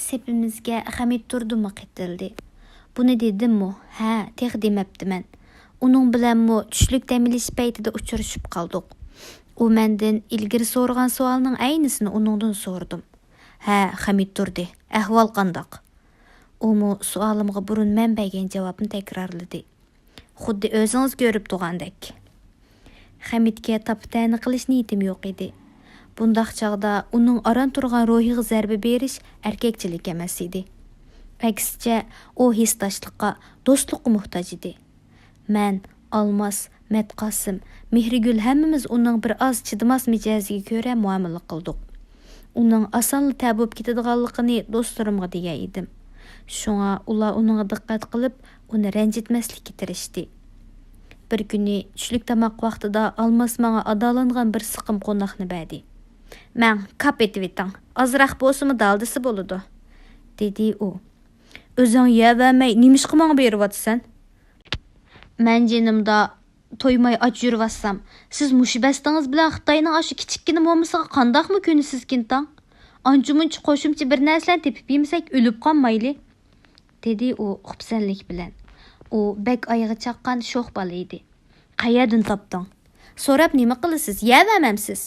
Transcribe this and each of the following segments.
sepimizga Hamid turdimi qitildi. Buni dedimmi? Ha, tex demeptimen. Onun bilenmi tushlik demilish paytida uchrashib qoldik. U mendan ilgari so'rgan savolning aynısini onundan sordum. Ha, Hamid turdi. Ahvol qandaq? Umu sualimga burun men bergan javobni takrorladi. Xuddi o'zingiz ko'rib turgandek. Hamidga taptani qilish niyatim yo'q edi. Bundaq chaqda uning aran turgan ruhiga zarba berish erkakchilik emas edi. Aksicha, o hisdaşlıqqa, dostluqqa muhtoj edi. Men, Almas, Metqasim, Mehrigül hammamiz uning bir az chidamas mijaziga ko'ra muomala qildik. Uning osonli tabib ketadiganligini do'stlarimga degan edim. Shunga ular uningga diqqat qilib, uni ranjitmaslikka tirishdi. Bir kuni tushlik tamoq vaqtida Almas menga adalangan bir siqim qo'noqni berdi. "Men kap etib eting, ozroq bo'lsa-mu daldisi bo'ladi", dedi u. "O'zing yevermay, nimishqa menga beryapsan?" Men jenimda to'ymay och yurvassam, siz mushibastingiz bilan Xitoyning shu kichikkina mo'misiga qandoqmi ko'nisiz kintang? Ancha-muncha qo'shimcha bir narsalarni tepib yemasak o'lib qolmayli, dedi u xubsanlik bilan. U bek oyog'i chaqqan sho'x bola edi. "Qayerdan topding? So'rab nima qilasiz? Yevermamsiz?"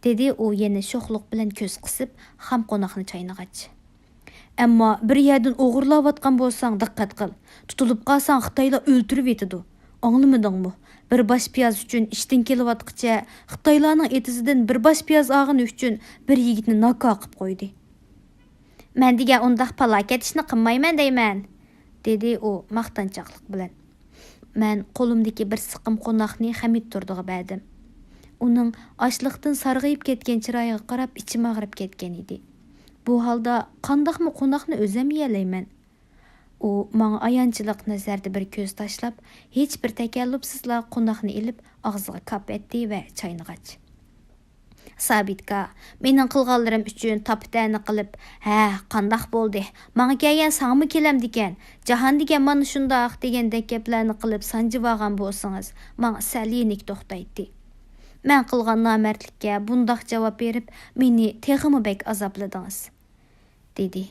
dedi u yana sho'xlik bilan ko'z qisib, xam qo'noqni chaynag'ach. "Ammo bir yerdan o'g'irlayotgan bo'lsang diqqat qil. Tutilib qolsang Xitoylar o'ltirib yetadi. Anglamadingmi? Bir bosh piyoz uchun ishdan kelayotqicha Xitoylarning etizidan bir bosh piyoz og'ini uchun bir yigitni nako qilib qo'ydi." "Men degan undaq palokat ishni qilmayman deyman", dedi u maqtanchoqlik bilan. Men qo'limdagi bir siqim qo'noqni Hamid turdiga berdim. Uning ochliqdan sarg'ayib ketgan chiroyiga qarab ichim og'rib ketgan edi. Bu holda qandoqmi qo'noqni o'zim yeyalayman? U menga ayonchilik nazarda bir ko'z tashlab, hech bir takallufsizla qo'noqni ilib og'ziga kap etdi va chaynag'ach. "Sabitka, mening qilganlarim uchun taptani qilib, ha, qandoq bo'ldi? Menga kelgan sangmi kelamdikan? Jahon degan mana shundoq degandek gaplarni qilib sanjib olgan bo'lsangiz, menga sal yenik to'xtaydi. Men qilgan nomardlikka bundoq javob berib, meni texmi bek azobladingiz", dedi.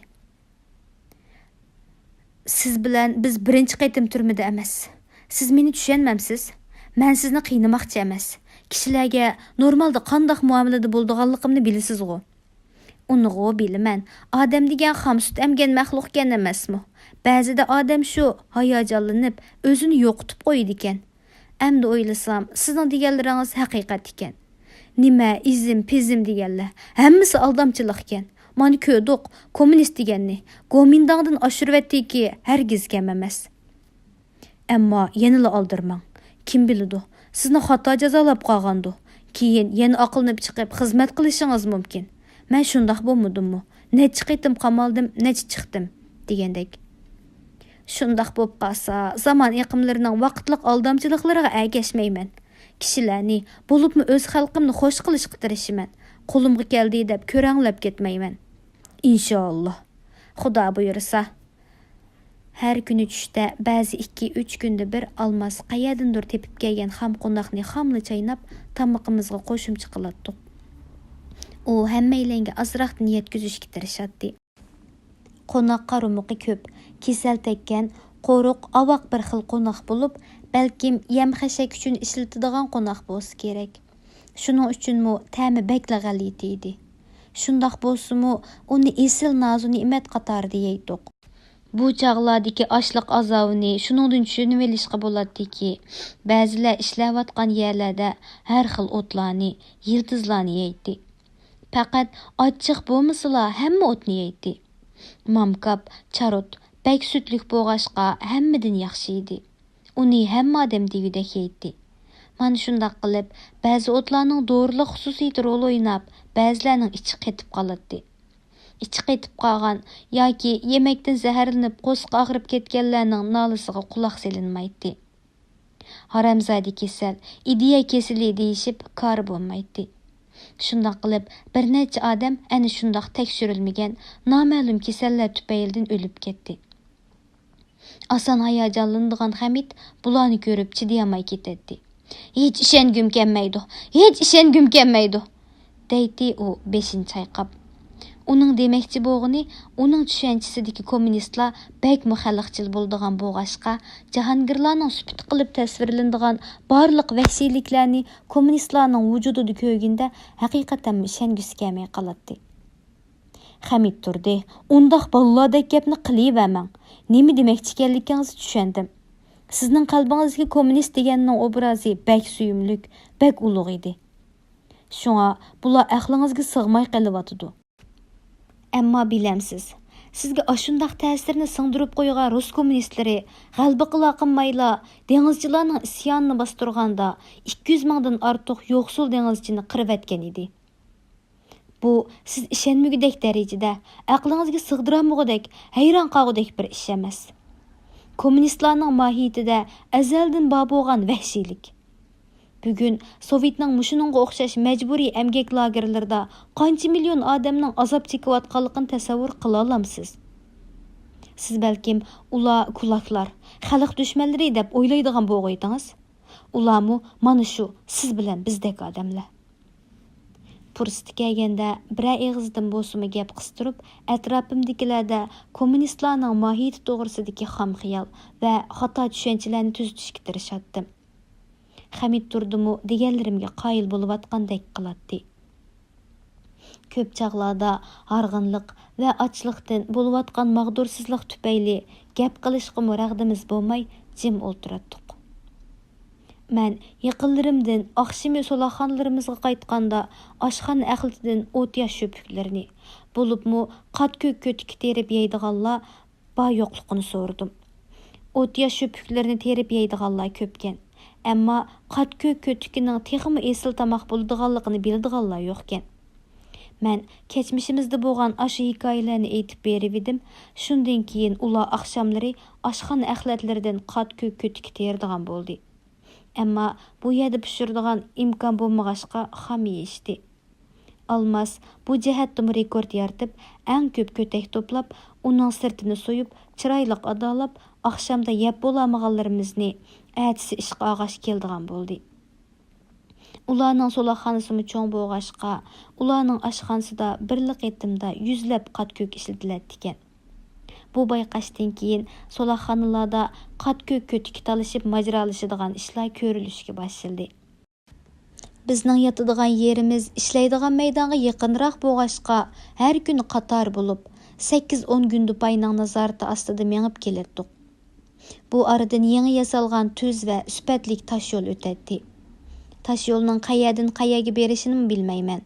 "Siz bilan biz birinchi qaytim turmida emas. Siz meni tushunmamsiz. Men sizni qiynamoqchi emas. Kishilarga normalda qandoq muomalada bo'lganligimni bilasiz-ku. Uni-ku bilaman. Odam degan xam sut emgan maxluqkan emasmi? Ba'zida odam shu hayajonlanib, o'zini yo'qotib qo'yadi ekan. Endi o'ylasam, sizning deganlaringiz haqiqat ekan. Nima izim, pizim deganlar, hammasi aldamchilik ekan. Mana ko'rdik, kommunist deganni Gomindangdan oshirvatdiki, hargiz kam emas. Ammo yanila oldirmang. Kim biladi, sizni xato jazolab qolgandi. Keyin yana aqlni chiqib xizmat qilishingiz mumkin. Men shundoq bo'lmadimmi? Necha qaytim qamaldim, necha chiqdim degandek. Shundoq bo'lib qolsa, zamon iqimlarining vaqtliq aldamchiliklariga ergashmayman. Kishilarni, bo'libmi o'z xalqimni xo'sh qilishga tirishiman. Qo'limga keldi deb ko'ranglab ketmayman. Inshaalloh. Xudo buyursa. Har kuni tushda ba'zi 2-3 kunda bir Almas qayerdandir tepib kelgan xam qo'noqni xamli chaynab tamog'imizga qo'shimcha qilatdik. U hammaylarga azroq niyat yetkazishga tirishadi. Qo'noq qarumuqi ko'p, kasal tekkan, qo'ruq, avoq bir xil qo'noq bo'lib, balkim yam-xashak uchun ishlatadigan qo'noq bo'lsa kerak. Shuning uchunmi ta'mi bakla g'alati edi. Shundoq bo'lsa-mu, uni esil nozu ne'mat qatorida yeydik. Bu chaqlardagi ochliq azobini shuningdan tushunib olishga bo'ladiki, ba'zilar ishlayotgan yerlarda har xil o'tlarni, yiltizlarni yeydi. Faqat ochiq bo'lmasa, hamma o'tni yeydi. Mamkab, charot, bak sutlik bo'g'ashqa hammadan yaxshi edi. Uni hamma odam degudek yeydi. Mana shundoq qilib, ba'zi o'tlarning dorilik xususiyati rol o'ynab, ba'zilarning ichi qetib qoladi. Ichi qetib qolgan yoki yemekdan zaharlanib qo'sqa og'rib ketganlarning nolisiga quloq selinmaydi. Haramzodi kasal, ideya kesili deyishib kor bo'lmaydi. Shundoq qilib, bir necha odam ana shundoq tekshirilmagan noma'lum kasallar tufaylidan o'lib ketdi. Oson hayajonlanadigan Hamid bularni ko'rib chidayolmay ketadi. "Hech ishongim kelmaydi, deydi u beshin chayqab. Uning demoqchi bo'lgani, uning tushunchasidagi kommunistlar bakmi xalqchil bo'ladigan bo'lg'ashqa, jahongirlarning sufit qilib tasvirlanadigan barliq vahshiyliklarni kommunistlarning vujudida ko'rganda haqiqatan ishongisi kelmay qoladi. Hamid turdi. Undaq bolalardek gapni qilavermang. Nima demoqchi ekanligingizni tushundim. Sizning qalbingizdagi kommunist deganning obrazi bak suyumlik, bak ulug' edi. Shunga bular aqlingizga sig'may qelyotidi. Ammo bilamsiz, sizga ashundaq ta'sirni singdirib qo'ygan rus kommunistlari g'alba qila qilmayla dengizchilarning isyonini bostirganda 200 mingdan ortiq yo'qsul dengizchini qirib etgan edi. Bu siz ishonmagudek darajada, aqlingizga sig'diramagudek, hayron qolgudek bir ish emas. Kommunistlarning mohiyatida azaldan bor bo'lgan vahshiylik. Bugun Sovetning mushuningga o'xshash majburiy emgak lagerlarida qancha million odamning azob chekayotganligini tasavvur qila olamsiz? Siz balkim ular kulaklar, xalq dushmanlari deb o'ylaydigan bo'lg'aydingiz. Ularmu mana shu siz bilan bizdek odamlar. Fursati kelganda bir og'izdan bo'lsimi gap qistirib, atrofimdagilarda kommunistlarning mohiyati to'g'risidagi xam xiyol va xato tushunchalarni tuzitishga tirishatdim. Hamid turdimu deganlarimga qoyil bo'layotgandek qiladi. Ko'p chaqlarda harg'inlik va ochliqdan bo'layotgan mag'dursizlik tufayli gap qilishga rag'dimiz bo'lmay jim o'tirdik. Men yaqinlarimdan oqshimi solaxonlarimizga qaytganda oshxona ahlidan o't yash sho'piklarini, bo'libmi qat-ko'k ko'tik terib yeydiganlar bor yo'qligini so'radim. O't yash sho'piklarini terib yeydiganlar ko'pkan. Ammo qat-ko'k ko'tikining texmi esil tamoq bo'ladiganligini biladiganlar yo'qkan. Men kechmishimizda bo'lgan ashu hikoyalarni aytib berib edim. Shundan keyin ular oqshomlari oshxona ahlitlaridan qat-ko'k ko'tik teradigan bo'ldi. Ammo bu yerda pishiradigan imkon bo'lmag'achqa xam yeyishdi. Almas bu jihatda rekord yaratib, eng ko'p ko'tak to'plab, uning sirtini so'yib, chiroyli adolab, oqshomda yeb bo'lamaganlarimizni atisi ishqa og'ash keldigan bo'ldi. Ularning solaxonasi cho'ng bo'lg'ashqa, ularning oshxonasida birlik etimda yuzlab qat-ko'k ishlatiladi ekan. Bu bayqashdan keyin solaxonalarda qat-ko'k ko'tik talishib majralashadigan ishlar ko'rilishga boshladi. Bizning yotadigan yerimiz ishlaydigan maydonga yaqinroq bo'lg'ashqa, har kuni qator bo'lib, 8-10 kun Dupayning nazorati ostida mengib kelardik. Bu aradan yangi yasalgan tuz va sifatli tosh yo'l o'tadi. Tosh yo'lning qayerdan qayerga berishini bilmayman.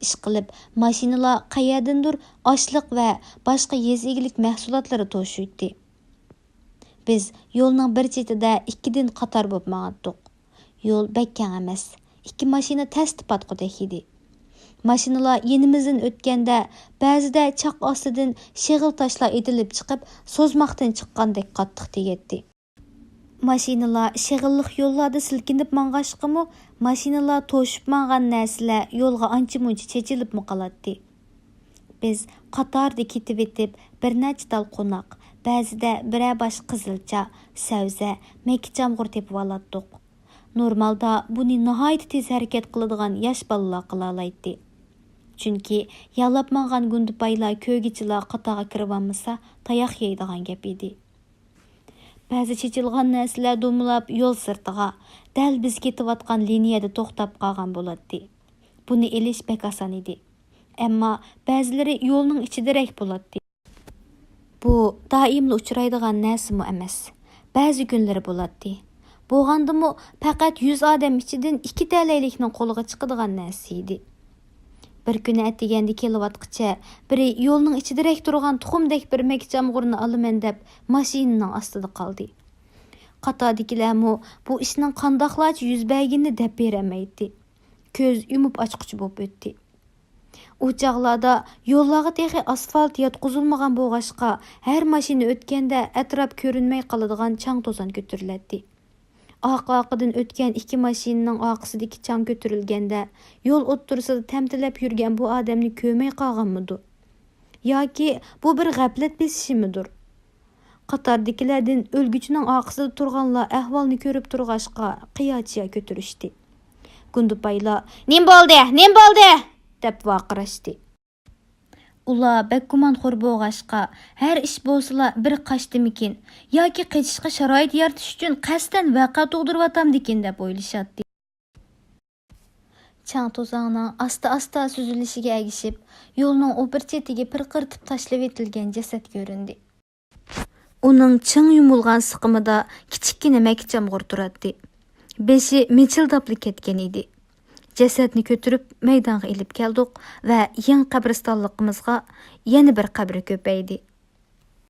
Ish qilib, mashinalar qayerdandir oshliq va boshqa yez egilik mahsulotlari to'shiydi. Biz yo'lning bir chetida 2 din qator bo'lib ma'atdik. Yo'l bakkan emas. 2 mashina tasdiqotqudek edi. Mashinalar yenimizdan o'tganda ba'zida chaq ostidan shig'il toshlar etilib chiqib, so'zmoqdan chiqqandek qattiq tegadi. Mashinalar shig'illik yo'llarda silkinib mang'ashqimi, mashinalar to'shib mangan narsalar yo'lga ancha-muncha chechilib qoladi. Biz qatorda ketib etib, bir necha tal qo'noq, ba'zida biror bosh qizilcha, savza, mekichamg'ur tepib olatdik. Normalda buni nihoyat tez harakat qiladigan yosh bolalar qila oladi. Chunki yalab mangan gundupaylar ko'gichilar qatoga kirib olmasa, tayoq yeydigan gap edi. Ba'zi chechilgan narsalar do'milab yo'l sirtiga, dal biz ketayotgan liniyada to'xtab qolgan bo'ladi. Buni elish bek oson edi. Ammo ba'zilari yo'lning ichidarak bo'ladi. Bu doimli uchraydigan narsami emas. Ba'zi kunlari bo'ladi. Bo'lgandimi faqat 100 odam ichidan 2 talaylikning qo'liga chiqadigan narsa edi. Bir kuni atiganda kelayotqicha biri yo'lning ichidarak turgan tuxumdek bir mekichamg'urni olaman deb mashinaning ostida qoldi. Qatodikilarmi bu ishning qandoqlarcha yuz berganini deb beramaydi. Ko'z yumib ochquchi bo'lib o'tdi. U chog'larda yo'llarga texi asfalt yotqizilmagan bo'lg'ashqa, har mashina o'tganda atrof ko'rinmay qoladigan chang to'zon ko'tariladi. Oq-oqidan o'tgan 2 mashinaning orqasidagi chang ko'tarilganda, yo'l o'ttirisida tamtilab yurgan bu odamni ko'rmay qolganmidi? Yoki bu bir g'aflat besishimidir? Qatordagilardan o'lguchining orqasida turganlar ahvolni ko'rib turg'ashqa qiyochiya ko'tirishdi. Gundupaylar "Nim bo'ldi? Nim bo'ldi?" deb vaqirashdi. Ular bək gumanxor boğaşqa, hər iş bolsıla bir qaçdimikin, yoki qeçishqa sharoit yaratish uchun qasdan vaqa tug'dirvatamdikin deb o'ylashadi. Chang to'zağının asta-asta süzülishiga agishib, yo'lning o'pir chetiga pirqirtib tashlab etilgan jasad ko'rindi. Uning ching yumulgan siqimida kichikkina makchamg'ur turadi. Beshi mechildapli ketgan edi. Jasadni ko'tirib maydonga ilib keldik va yangi qabristonligimizga yana bir qabri ko'paydi.